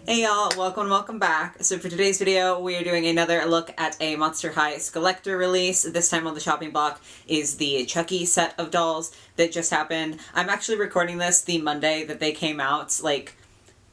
Hey y'all, welcome back. So for today's video, we are doing another look at a Monster High Skullector release. This time on the chopping block is the Chucky set of dolls that just happened. I'm actually recording this the Monday that they came out, like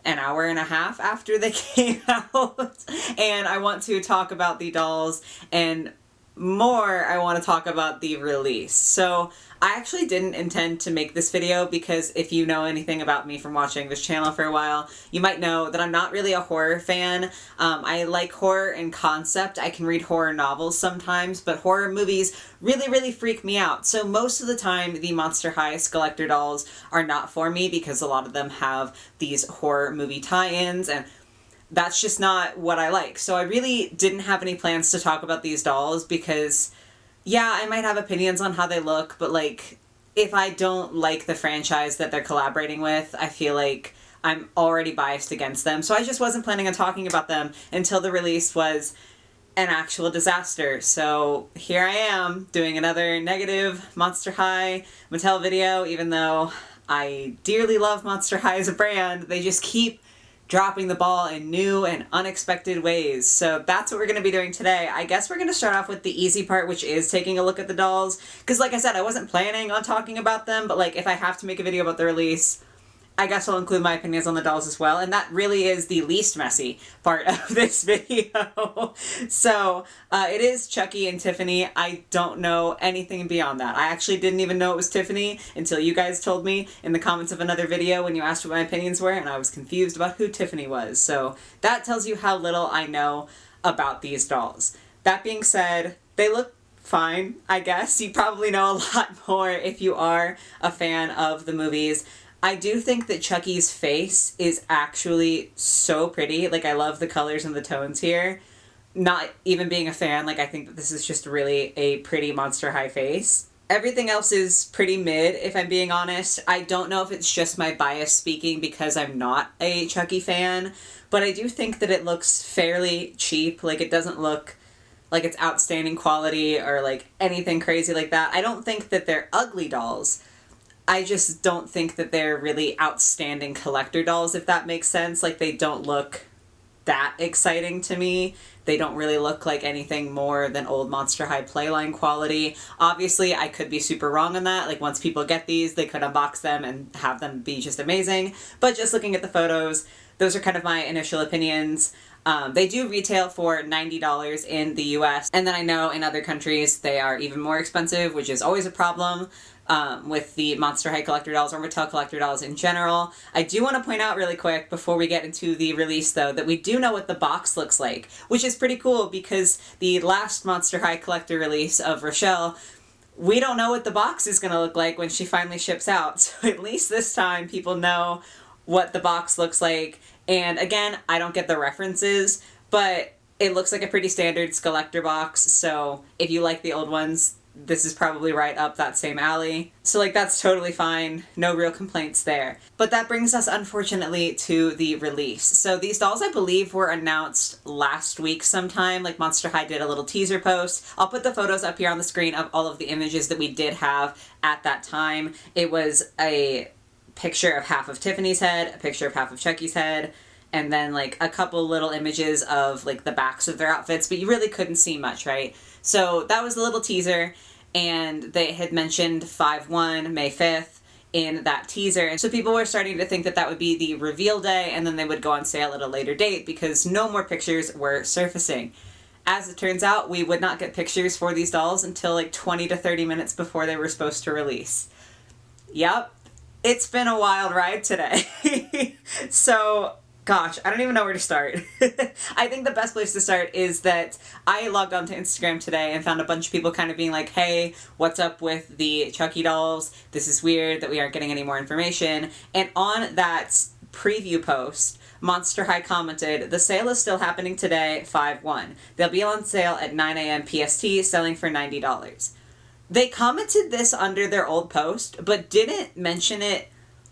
an hour and a half after they came out. And I want to talk about the dolls and more, I want to talk about the release. So I actually didn't intend to make this video because if you know anything about me from watching this channel for a while, you might know that I'm not really a horror fan. I like horror in concept. I can read horror novels sometimes, but horror movies really freak me out. So most of the time, the Monster High Skullector dolls are not for me because a lot of them have these horror movie tie-ins, and that's just not what I like. So I really didn't have any plans to talk about these dolls because, yeah, I might have opinions on how they look, but like, if I don't like the franchise that they're collaborating with, I feel like I'm already biased against them. So I just wasn't planning on talking about them until the release was an actual disaster. So here I am doing another negative Monster High Mattel video, even though I dearly love Monster High as a brand. They just keep dropping the ball in new and unexpected ways. So that's what we're going to be doing today. I guess we're going to start off with the easy part, which is taking a look at the dolls. Because like I said, I wasn't planning on talking about them, but like if I have to make a video about the release, I guess I'll include my opinions on the dolls as well, and that really is the least messy part of this video. So, it is Chucky and Tiffany. I don't know anything beyond that. I actually didn't even know it was Tiffany until you guys told me in the comments of another video when you asked what my opinions were, and I was confused about who Tiffany was. So, that tells you how little I know about these dolls. That being said, they look fine, I guess. You probably know a lot more if you are a fan of the movies. I do think that Chucky's face is actually so pretty. Like, I love the colors and the tones here. Not even being a fan, like, I think that this is just really a pretty Monster High face. Everything else is pretty mid, if I'm being honest. I don't know if it's just my bias speaking because I'm not a Chucky fan, but I do think that it looks fairly cheap. Like, it doesn't look like it's outstanding quality or, like, anything crazy like that. I don't think that they're ugly dolls. I just don't think that they're really outstanding collector dolls, if that makes sense. Like, they don't look that exciting to me. They don't really look like anything more than old Monster High Playline quality. Obviously, I could be super wrong on that. Like, once people get these, they could unbox them and have them be just amazing. But just looking at the photos, those are kind of my initial opinions. They do retail for $90 in the US, and then I know in other countries they are even more expensive, which is always a problem with the Monster High collector dolls or Mattel collector dolls in general. I do want to point out really quick before we get into the release though that we do know what the box looks like, which is pretty cool because the last Monster High collector release of Rochelle, we don't know what the box is going to look like when she finally ships out. So at least this time people know what the box looks like. And again, I don't get the references, but it looks like a pretty standard Skullector box, so if you like the old ones, this is probably right up that same alley. So like, that's totally fine. No real complaints there. But that brings us, unfortunately, to the release. So these dolls, I believe, were announced last week sometime. Like, Monster High did a little teaser post. I'll put the photos up here on the screen of all of the images that we did have at that time. It was a picture of half of Tiffany's head, a picture of half of Chucky's head, and then like a couple little images of like the backs of their outfits, but you really couldn't see much, right? So that was a little teaser, and they had mentioned 5/1, May 5th, in that teaser. And so people were starting to think that that would be the reveal day, and then they would go on sale at a later date because no more pictures were surfacing. As it turns out, we would not get pictures for these dolls until like 20 to 30 minutes before they were supposed to release. Yep. It's been a wild ride today. So, gosh, I don't even know where to start. I think the best place to start is that I logged onto Instagram today and found a bunch of people kind of being like, hey, what's up with the Chucky dolls? This is weird that we aren't getting any more information. And on that preview post, Monster High commented, the sale is still happening today, 5/1. They'll be on sale at 9 a.m. PST, selling for $90. They commented this under their old post, but didn't mention it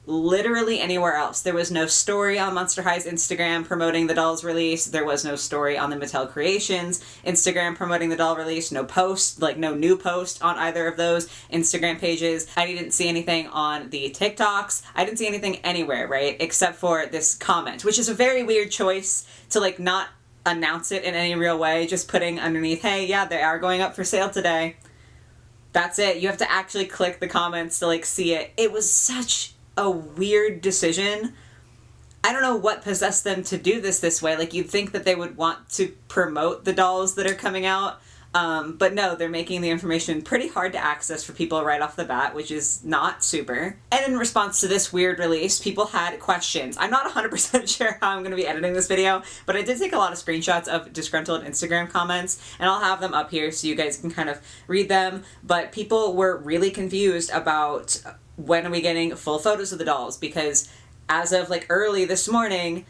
literally anywhere else. There was no story on Monster High's Instagram promoting the doll's release. There was no story on the Mattel Creations Instagram promoting the doll release. No post, like no new post on either of those Instagram pages. I didn't see anything on the TikToks. I didn't see anything anywhere, right? Except for this comment, which is a very weird choice to like not announce it in any real way, just putting underneath, hey, yeah, they are going up for sale today. That's it. You have to actually click the comments to like see it. It was such a weird decision. I don't know what possessed them to do this way. Like, you'd think that they would want to promote the dolls that are coming out, but no, they're making the information pretty hard to access for people right off the bat, which is not super. And in response to this weird release, people had questions. I'm not 100% sure how I'm going to be editing this video, but I did take a lot of screenshots of disgruntled Instagram comments, and I'll have them up here so you guys can kind of read them. But people were really confused about when are we getting full photos of the dolls, because as of like early this morning,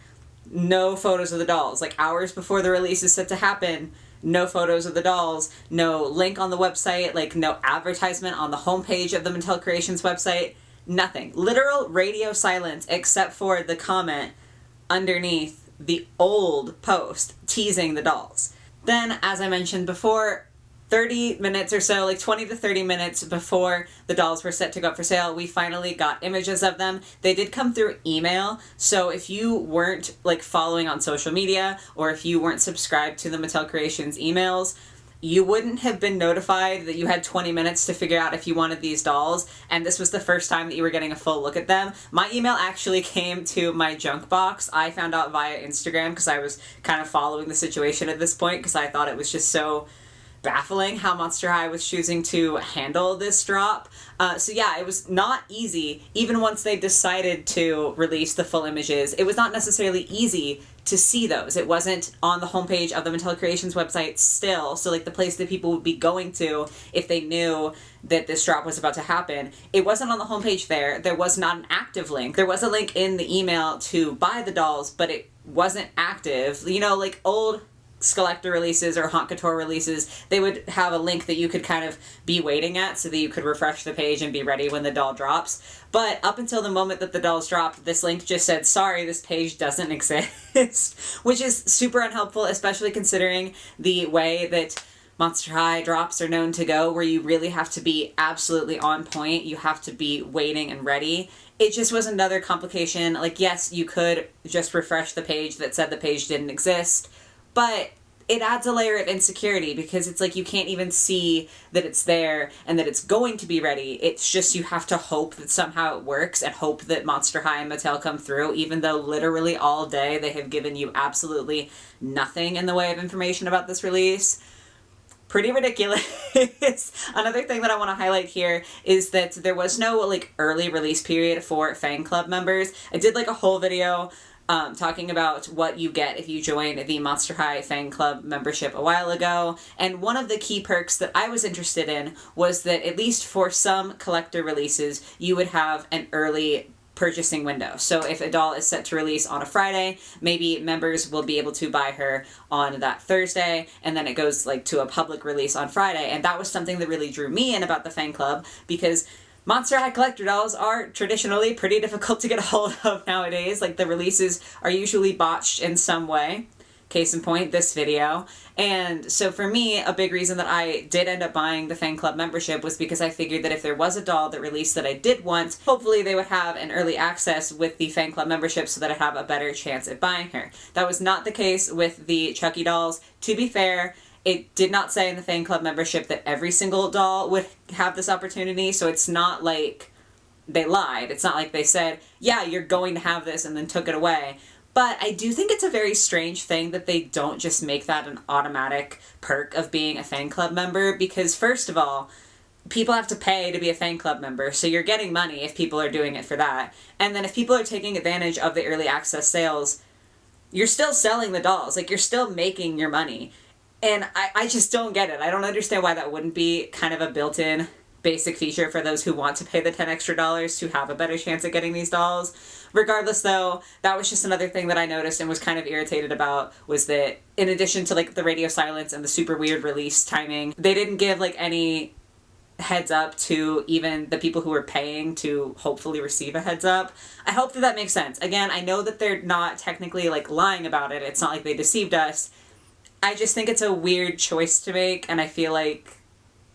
no photos of the dolls. Like hours before the release is set to happen, no photos of the dolls, no link on the website, like no advertisement on the homepage of the Mattel Creations website, nothing. Literal radio silence except for the comment underneath the old post teasing the dolls. Then, as I mentioned before, 30 minutes or so, like 20 to 30 minutes before the dolls were set to go up for sale, we finally got images of them. They did come through email, so if you weren't like following on social media, or if you weren't subscribed to the Mattel Creations emails, you wouldn't have been notified that you had 20 minutes to figure out if you wanted these dolls, and this was the first time that you were getting a full look at them. My email actually came to my junk box. I found out via Instagram because I was kind of following the situation at this point, because I thought it was just so baffling how Monster High was choosing to handle this drop. So yeah, it was not easy. Even once they decided to release the full images, it was not necessarily easy to see those. It wasn't on the homepage of the Mattel Creations website still, so like the place that people would be going to if they knew that this drop was about to happen. It wasn't on the homepage there. There was not an active link. There was a link in the email to buy the dolls, but it wasn't active. You know, like old Skullector releases or Haunt Couture releases, they would have a link that you could kind of be waiting at so that you could refresh the page and be ready when the doll drops. But up until the moment that the dolls dropped, this link just said, sorry, this page doesn't exist, which is super unhelpful, especially considering the way that Monster High drops are known to go, where you really have to be absolutely on point. You have to be waiting and ready. It just was another complication. Like, yes, you could just refresh the page that said the page didn't exist, but it adds a layer of insecurity, because it's like you can't even see that it's there and that it's going to be ready. It's just you have to hope that somehow it works and hope that Monster High and Mattel come through, even though literally all day they have given you absolutely nothing in the way of information about this release. Pretty ridiculous. Another thing that I want to highlight here is that there was no like early release period for fan club members. I did like a whole video talking about what you get if you join the Monster High fan club membership a while ago, and one of the key perks that I was interested in was that at least for some collector releases you would have an early purchasing window. So if a doll is set to release on a Friday, maybe members will be able to buy her on that Thursday, and then it goes like to a public release on Friday. And that was something that really drew me in about the fan club, because Monster High collector dolls are traditionally pretty difficult to get a hold of nowadays. Like, the releases are usually botched in some way. Case in point, this video. And so for me, a big reason that I did end up buying the fan club membership was because I figured that if there was a doll that released that I did want, hopefully they would have an early access with the fan club membership so that I'd have a better chance at buying her. That was not the case with the Chucky dolls. To be fair, it did not say in the fan club membership that every single doll would have this opportunity, so it's not like they lied. It's not like they said, yeah, you're going to have this, and then took it away. But I do think it's a very strange thing that they don't just make that an automatic perk of being a fan club member, because first of all, people have to pay to be a fan club member, so you're getting money if people are doing it for that. And then if people are taking advantage of the early access sales, you're still selling the dolls. Like, you're still making your money. And I just don't get it. I don't understand why that wouldn't be kind of a built-in basic feature for those who want to pay the $10 extra to have a better chance at getting these dolls. Regardless, though, that was just another thing that I noticed and was kind of irritated about, was that in addition to like the radio silence and the super weird release timing, they didn't give like any heads up to even the people who are paying to hopefully receive a heads up. I hope that that makes sense. Again, I know that they're not technically like lying about it. It's not like they deceived us. I just think it's a weird choice to make, and I feel like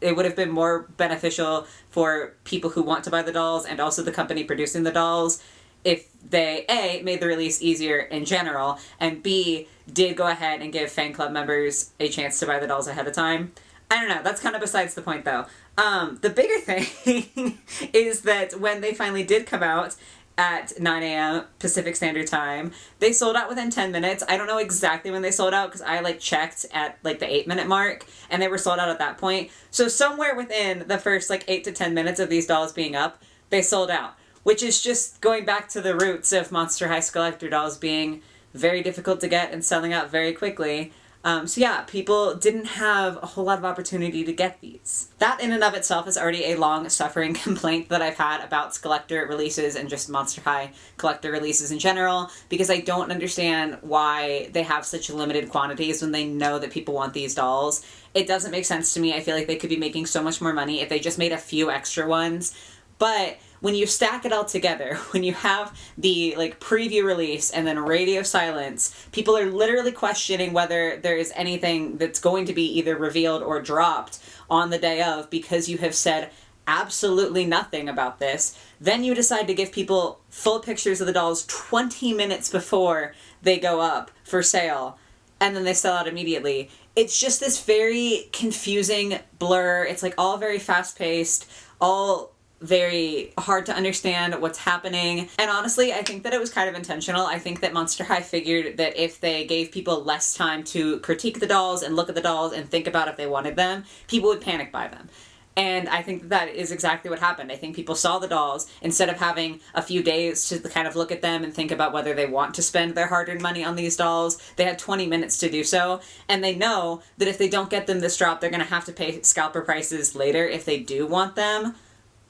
it would have been more beneficial for people who want to buy the dolls and also the company producing the dolls if they, A, made the release easier in general, and B, did go ahead and give fan club members a chance to buy the dolls ahead of time. I don't know, that's kind of besides the point though. The bigger thing is that when they finally did come out at 9 a.m. Pacific Standard Time, they sold out within 10 minutes. I don't know exactly when they sold out because I like checked at like the 8-minute mark and they were sold out at that point. So somewhere within the first like 8 to 10 minutes of these dolls being up, they sold out. Which is just going back to the roots of Monster High Skullector dolls being very difficult to get and selling out very quickly. So yeah, people didn't have a whole lot of opportunity to get these. That in and of itself is already a long-suffering complaint that I've had about Skullector releases and just Monster High collector releases in general, because I don't understand why they have such limited quantities when they know that people want these dolls. It doesn't make sense to me. I feel like they could be making so much more money if they just made a few extra ones. But when you stack it all together, when you have the like preview release and then radio silence, people are literally questioning whether there is anything that's going to be either revealed or dropped on the day of because you have said absolutely nothing about this. Then you decide to give people full pictures of the dolls 20 minutes before they go up for sale, and then they sell out immediately. It's just this very confusing blur. It's like all very fast-paced, all very hard to understand what's happening. And honestly, I think that it was kind of intentional. I think that Monster High figured that if they gave people less time to critique the dolls and look at the dolls and think about if they wanted them, people would panic buy them. And I think that is exactly what happened. I think people saw the dolls, instead of having a few days to kind of look at them and think about whether they want to spend their hard-earned money on these dolls, they had 20 minutes to do so. And they know that if they don't get them this drop, they're going to have to pay scalper prices later if they do want them.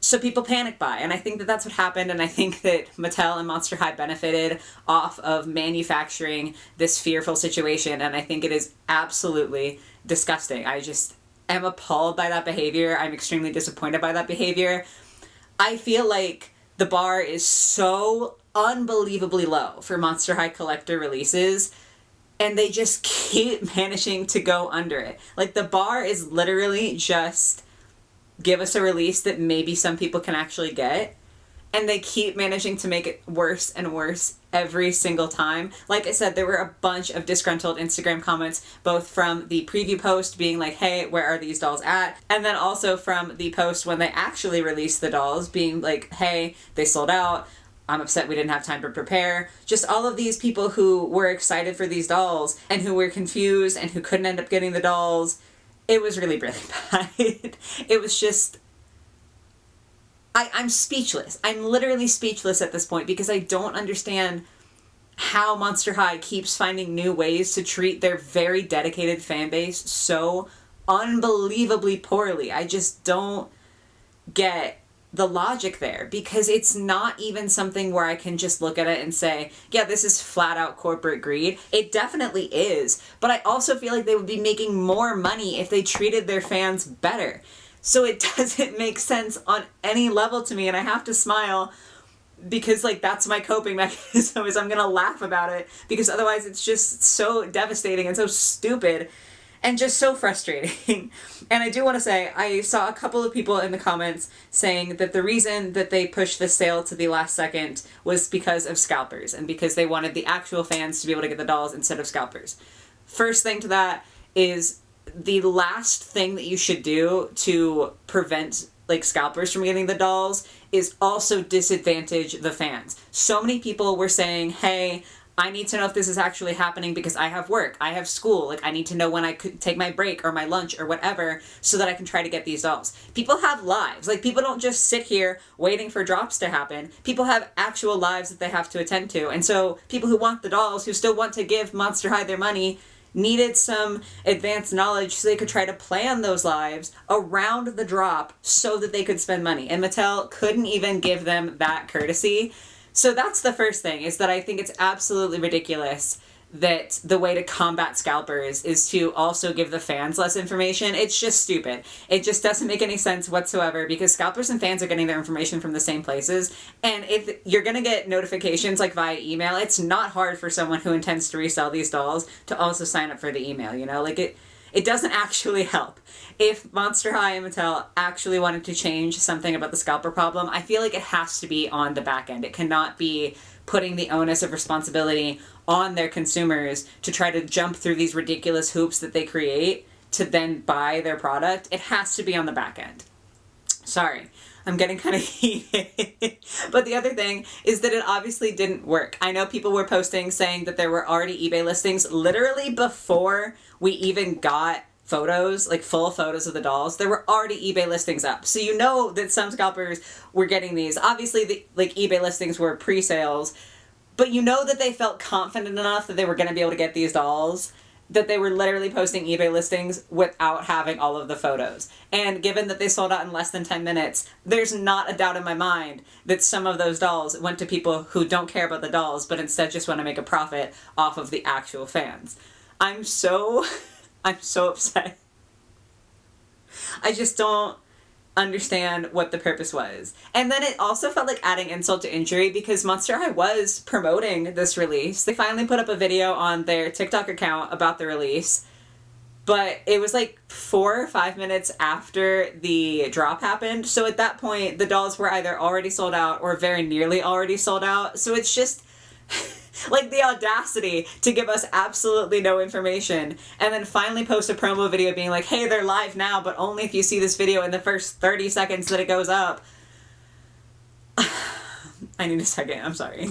So people panic buy, and I think that that's what happened, and I think that Mattel and Monster High benefited off of manufacturing this fearful situation, and I think it is absolutely disgusting. I just am appalled by that behavior. I'm extremely disappointed by that behavior. I feel like the bar is so unbelievably low for Monster High collector releases, and they just keep managing to go under it. Like, the bar is literally just give us a release that maybe some people can actually get, and they keep managing to make it worse and worse every single time. Like I said, there were a bunch of disgruntled Instagram comments, both from the preview post being like, hey, where are these dolls at? And then also from the post when they actually released the dolls being like, hey, they sold out. I'm upset we didn't have time to prepare. Just all of these people who were excited for these dolls and who were confused and who couldn't end up getting the dolls. It was really, really bad. It was just... I'm speechless. I'm literally speechless at this point because I don't understand how Monster High keeps finding new ways to treat their very dedicated fan base so unbelievably poorly. I just don't get the logic there, because it's not even something where I can just look at it and say, yeah, this is flat out corporate greed. It definitely is, but I also feel like they would be making more money if they treated their fans better. So it doesn't make sense on any level to me, and I have to smile because like that's my coping mechanism, is I'm gonna laugh about it, because otherwise it's just so devastating and so stupid and just so frustrating. And I do want to say, I saw a couple of people in the comments saying that the reason that they pushed this sale to the last second was because of scalpers, and because they wanted the actual fans to be able to get the dolls instead of scalpers. First thing to that is, the last thing that you should do to prevent like scalpers from getting the dolls is also disadvantage the fans. So many people were saying, hey, I need to know if this is actually happening because I have work, I have school, like I need to know when I could take my break or my lunch or whatever so that I can try to get these dolls. People have lives. Like, people don't just sit here waiting for drops to happen. People have actual lives that they have to attend to. And so people who want the dolls, who still want to give Monster High their money, needed some advanced knowledge so they could try to plan those lives around the drop so that they could spend money. And Mattel couldn't even give them that courtesy. So that's the first thing, is that I think it's absolutely ridiculous that the way to combat scalpers is to also give the fans less information. It's just stupid. It just doesn't make any sense whatsoever, because scalpers and fans are getting their information from the same places. And if you're going to get notifications like via email, it's not hard for someone who intends to resell these dolls to also sign up for the email, you know? Like, it doesn't actually help. If Monster High and Mattel actually wanted to change something about the scalper problem, I feel like it has to be on the back end. It cannot be putting the onus of responsibility on their consumers to try to jump through these ridiculous hoops that they create to then buy their product. It has to be on the back end. Sorry, I'm getting kind of heated. But the other thing is that it obviously didn't work. I know people were posting saying that there were already eBay listings literally before we even got photos, like full photos of the dolls. There were already eBay listings up. So you know that some scalpers were getting these. Obviously, the eBay listings were pre-sales, but you know that they felt confident enough that they were going to be able to get these dolls, that they were literally posting eBay listings without having all of the photos. And given that they sold out in less than 10 minutes, there's not a doubt in my mind that some of those dolls went to people who don't care about the dolls, but instead just want to make a profit off of the actual fans. I'm so upset. I just don't understand what the purpose was. And then it also felt like adding insult to injury, because Monster High was promoting this release. They finally put up a video on their TikTok account about the release, but it was like 4 or 5 minutes after the drop happened. So at that point, the dolls were either already sold out or very nearly already sold out. So it's just like the audacity to give us absolutely no information and then finally post a promo video being like, hey, they're live now, but only if you see this video in the first 30 seconds that it goes up. I need a second. I'm sorry.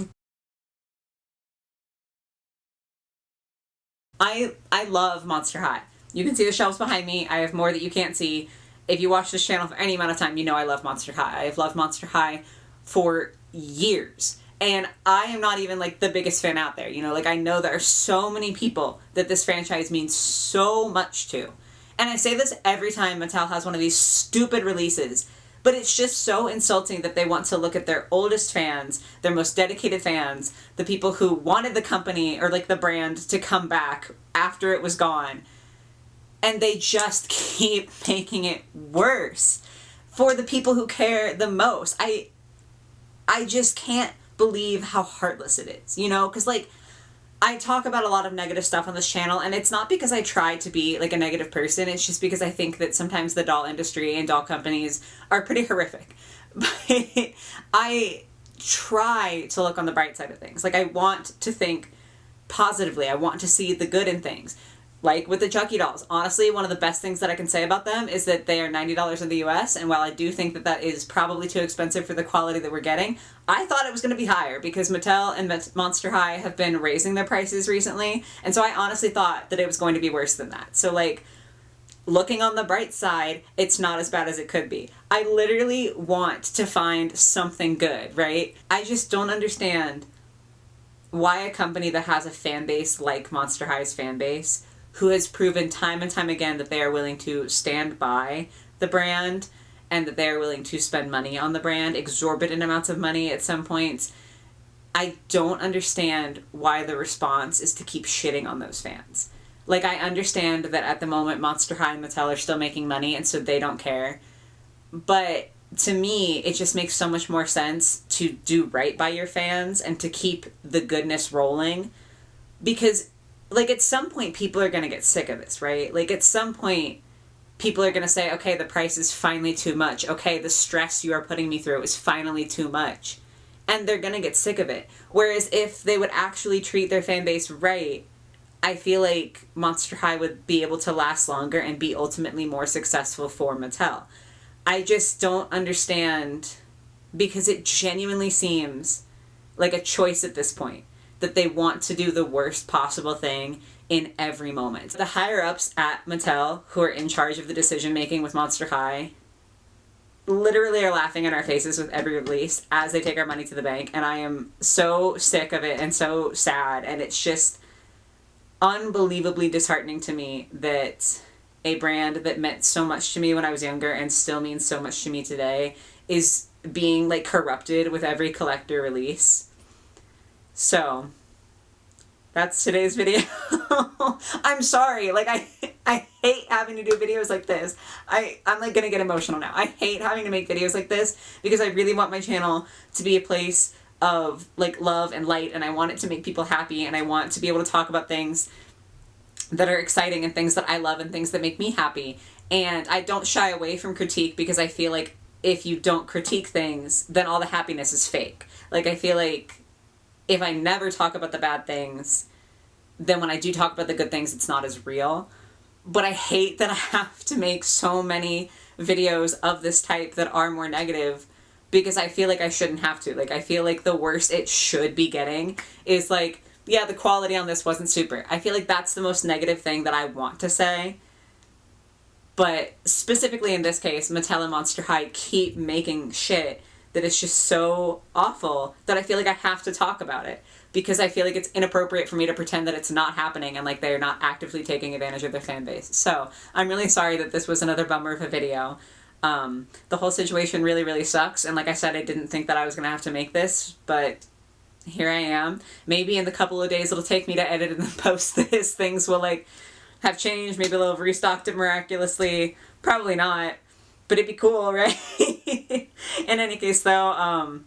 I love Monster High. You can see the shelves behind me. I have more that you can't see. If you watch this channel for any amount of time, you know I love Monster High. I've loved Monster High for years. And I am not even like the biggest fan out there, you know, like I know there are so many people that this franchise means so much to. And I say this every time Mattel has one of these stupid releases, but it's just so insulting that they want to look at their oldest fans, their most dedicated fans, the people who wanted the company or like the brand to come back after it was gone, and they just keep making it worse for the people who care the most. I just can't believe how heartless it is, you know, because like I talk about a lot of negative stuff on this channel, and it's not because I try to be like a negative person. It's just because I think that sometimes the doll industry and doll companies are pretty horrific. But I try to look on the bright side of things. Like I want to think positively. I want to see the good in things. Like with the Chucky dolls, honestly, one of the best things that I can say about them is that they are $90 in the US, and while I do think that that is probably too expensive for the quality that we're getting, I thought it was going to be higher because Mattel and Monster High have been raising their prices recently, and so I honestly thought that it was going to be worse than that. So like, looking on the bright side, it's not as bad as it could be. I literally want to find something good, right? I just don't understand why a company that has a fan base like Monster High's fan base, who has proven time and time again that they are willing to stand by the brand and that they are willing to spend money on the brand, exorbitant amounts of money at some points. I don't understand why the response is to keep shitting on those fans. Like, I understand that at the moment Monster High and Mattel are still making money and so they don't care. But to me, it just makes so much more sense to do right by your fans and to keep the goodness rolling, because like, at some point, people are going to get sick of this, right? Like, at some point, people are going to say, okay, the price is finally too much. Okay, the stress you are putting me through is finally too much. And they're going to get sick of it. Whereas if they would actually treat their fan base right, I feel like Monster High would be able to last longer and be ultimately more successful for Mattel. I just don't understand, because it genuinely seems like a choice at this point, that they want to do the worst possible thing in every moment. The higher-ups at Mattel, who are in charge of the decision-making with Monster High, literally are laughing in our faces with every release as they take our money to the bank, and I am so sick of it and so sad, and it's just unbelievably disheartening to me that a brand that meant so much to me when I was younger and still means so much to me today is being, like, corrupted with every collector release. So, that's today's video. I'm sorry, like I hate having to do videos like this. I'm like gonna get emotional now. I hate having to make videos like this because I really want my channel to be a place of like love and light, and I want it to make people happy, and I want to be able to talk about things that are exciting and things that I love and things that make me happy. And I don't shy away from critique because I feel like if you don't critique things, then all the happiness is fake. Like, I feel like if I never talk about the bad things, then when I do talk about the good things, it's not as real. But I hate that I have to make so many videos of this type that are more negative because I feel like I shouldn't have to. Like, I feel like the worst it should be getting is like, yeah, the quality on this wasn't super. I feel like that's the most negative thing that I want to say. But specifically in this case, Mattel and Monster High keep making shit that is just so awful that I feel like I have to talk about it. Because I feel like it's inappropriate for me to pretend that it's not happening and like they're not actively taking advantage of their fan base. So I'm really sorry that this was another bummer of a video. The whole situation really, really sucks. And like I said, I didn't think that I was going to have to make this, but here I am. Maybe in the couple of days it'll take me to edit and post this, things will like have changed. Maybe they'll have restocked it miraculously. Probably not. But it'd be cool, right? In any case though,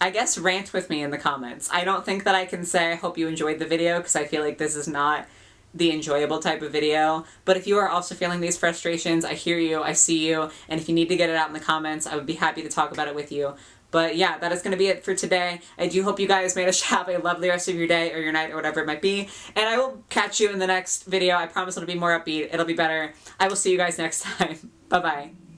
I guess rant with me in the comments. I don't think that I can say I hope you enjoyed the video because I feel like this is not the enjoyable type of video. But if you are also feeling these frustrations, I hear you, I see you, and if you need to get it out in the comments, I would be happy to talk about it with you. But yeah, that is going to be it for today. I do hope you guys made us have a lovely rest of your day or your night or whatever it might be. And I will catch you in the next video. I promise it'll be more upbeat. It'll be better. I will see you guys next time. Bye-bye.